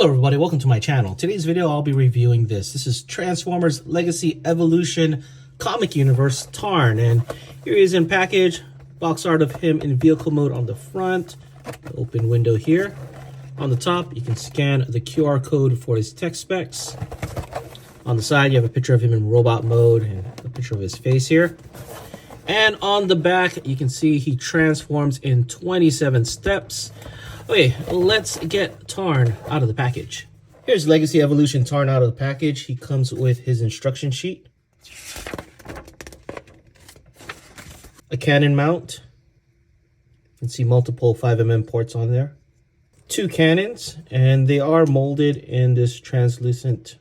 Hello everybody, welcome to my channel. Today's video I'll be reviewing this. This is Transformers Legacy Evolution Comic Universe Tarn, and here he is in package. Box art of him in vehicle mode on the front. Open window here. On the top you can scan the QR code for his tech specs. On the side you have a picture of him in robot mode and a picture of his face here. And on the back you can see he transforms in 27 steps. Okay, let's get Tarn out of the package. Here's Legacy Evolution Tarn out of the package. He comes with his instruction sheet, a cannon mount. You can see multiple 5mm ports on there. Two cannons, and they are molded in this translucent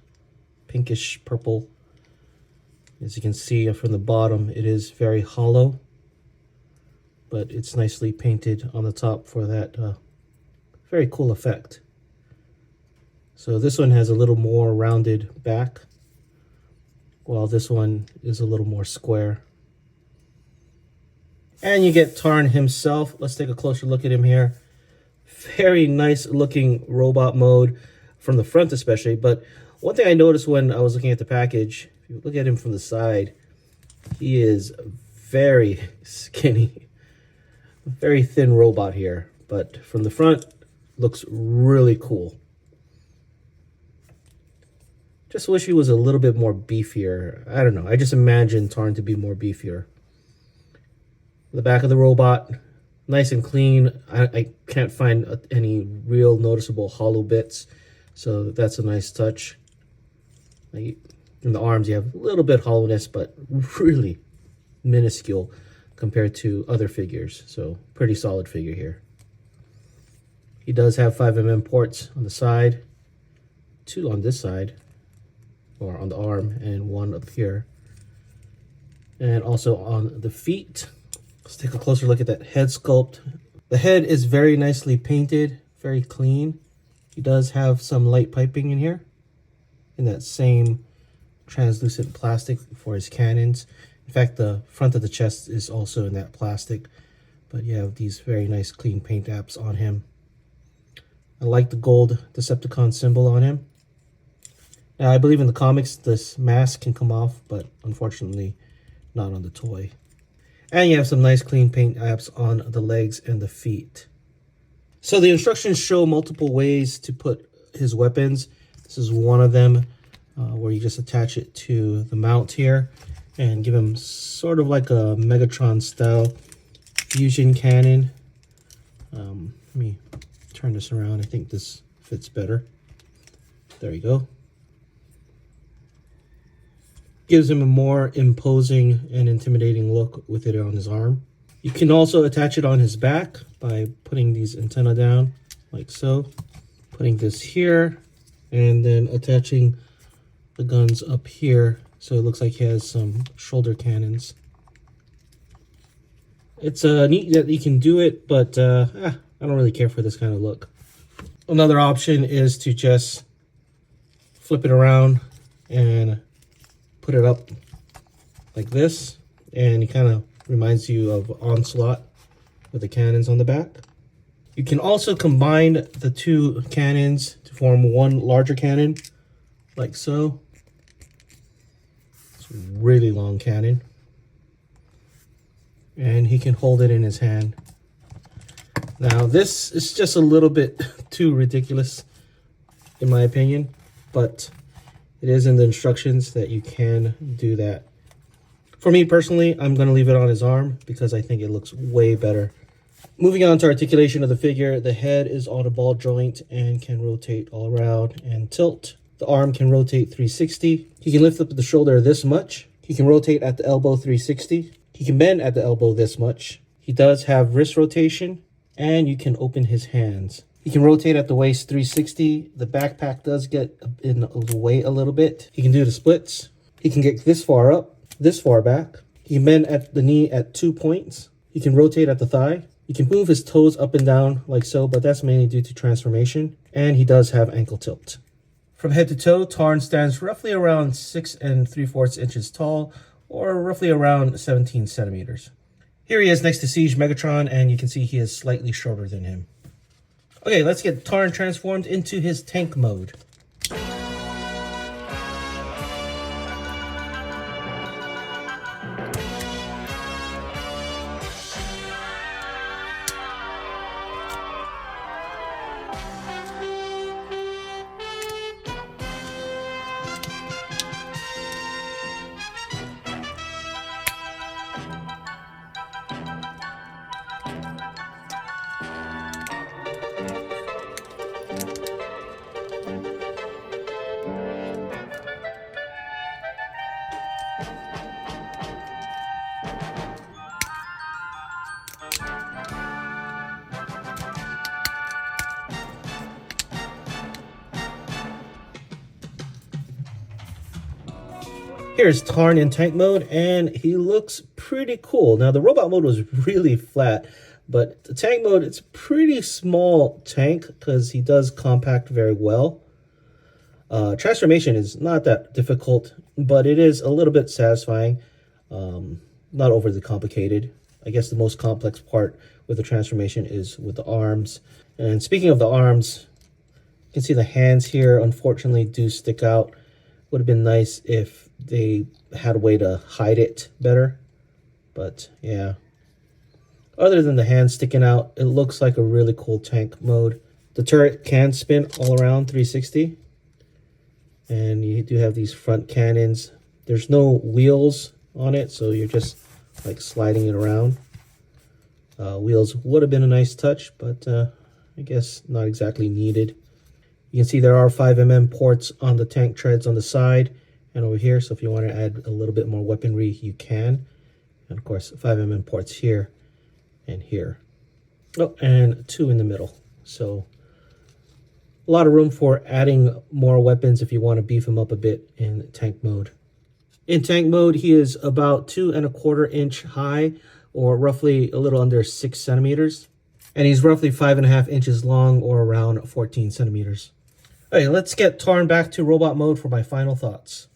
pinkish purple. As you can see from the bottom, it is very hollow, but it's nicely painted on the top for that very cool effect. So this one has a little more rounded back, while this one is a little more square. And you get Tarn himself. Let's take a closer look at him here. Very nice looking robot mode from the front especially. But one thing I noticed when I was looking at the package, if you look at him from the side, he is very skinny. Very thin robot here. But from the front, looks really cool. Just wish he was a little bit more beefier. I don't know. I just imagine Tarn to be more beefier. The back of the robot, nice and clean. I can't find any real noticeable hollow bits, so that's a nice touch. In the arms, you have a little bit hollowness, but really minuscule compared to other figures. So pretty solid figure here. He does have 5mm ports on the side, 2 on this side, or on the arm, and 1 up here. And also on the feet. Let's take a closer look at that head sculpt. The head is very nicely painted, very clean. He does have some light piping in here, in that same translucent plastic for his cannons. In fact, the front of the chest is also in that plastic, but you have these very nice clean paint apps on him. I like the gold Decepticon symbol on him. Now, I believe in the comics this mask can come off, but unfortunately not on the toy. And you have some nice clean paint apps on the legs and the feet. So the instructions show multiple ways to put his weapons. This is one of them, where you just attach it to the mount here and give him sort of like a Megatron style fusion cannon. Let me turn this around. I think this fits better. There you go. Gives him a more imposing and intimidating look with it on his arm. You can also attach it on his back by putting these antennae down like so. Putting this here and then attaching the guns up here so it looks like he has some shoulder cannons. It's neat that you can do it, but I don't really care for this kind of look. Another option is to just flip it around and put it up like this, and it kind of reminds you of Onslaught with the cannons on the back. You can also combine the 2 cannons to form one larger cannon, like so. It's a really long cannon. And he can hold it in his hand. Now, this is just a little bit too ridiculous, in my opinion, but it is in the instructions that you can do that. For me personally, I'm going to leave it on his arm because I think it looks way better. Moving on to articulation of the figure, the head is on a ball joint and can rotate all around and tilt. The arm can rotate 360. He can lift up the shoulder this much. He can rotate at the elbow 360. He can bend at the elbow this much. He does have wrist rotation, and you can open his hands. He can rotate at the waist 360. The backpack does get in the way a little bit. He can do the splits. He can get this far up, this far back. He can bend at the knee at 2 points. He can rotate at the thigh. He can move his toes up and down like so, but that's mainly due to transformation. And he does have ankle tilt. From head to toe, Tarn stands roughly around 6 3/4 inches tall, or roughly around 17 centimeters. Here he is next to Siege Megatron, and you can see he is slightly shorter than him. Okay, let's get Tarn transformed into his tank mode. Here's Tarn in tank mode, and he looks pretty cool. Now, the robot mode was really flat, but the tank mode, it's a pretty small tank because he does compact very well. Transformation is not that difficult, but it is a little bit satisfying. Not overly complicated. I guess the most complex part with the transformation is with the arms. And speaking of the arms, you can see the hands here, unfortunately, do stick out. Would have been nice if they had a way to hide it better. But yeah, other than the hands sticking out, it looks like a really cool tank mode. The turret can spin all around 360. And you do have these front cannons. There's no wheels on it, so you're just like sliding it around. Wheels would have been a nice touch, but I guess not exactly needed. You can see there are 5mm ports on the tank treads on the side and over here. So if you want to add a little bit more weaponry, you can. And of course, 5mm ports here and here. Oh, and 2 in the middle. So a lot of room for adding more weapons if you want to beef him up a bit in tank mode. In tank mode, he is about 2¼ inch high, or roughly a little under 6 centimeters. And he's roughly 5½ inches long, or around 14 centimeters. Okay, let's get Tarn back to robot mode for my final thoughts.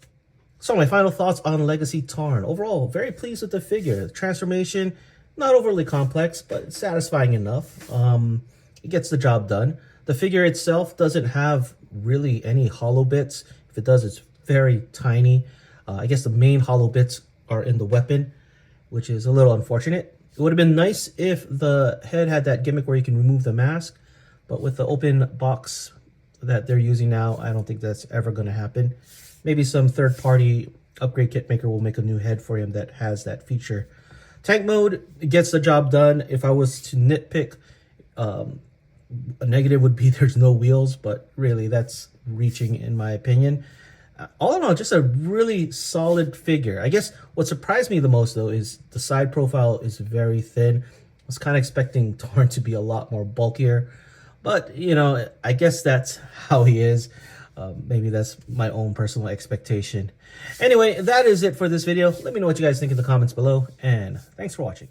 So my final thoughts on Legacy Tarn. Overall, very pleased with the figure. The transformation, not overly complex, but satisfying enough. It gets the job done. The figure itself doesn't have really any hollow bits. If it does, it's very tiny. I guess the main hollow bits are in the weapon, which is a little unfortunate. It would have been nice if the head had that gimmick where you can remove the mask, but with the open box that they're using now, I don't think that's ever going to happen. Maybe some third-party upgrade kit maker will make a new head for him that has that feature. Tank mode gets the job done. If I was to nitpick, a negative would be there's no wheels, but really that's reaching in my opinion. All in all, just a really solid figure. I guess what surprised me the most, though, is the side profile is very thin. I was kind of expecting Tarn to be a lot more bulkier. But, you know, I guess that's how he is. Maybe that's my own personal expectation. Anyway, that is it for this video. Let me know what you guys think in the comments below. And thanks for watching.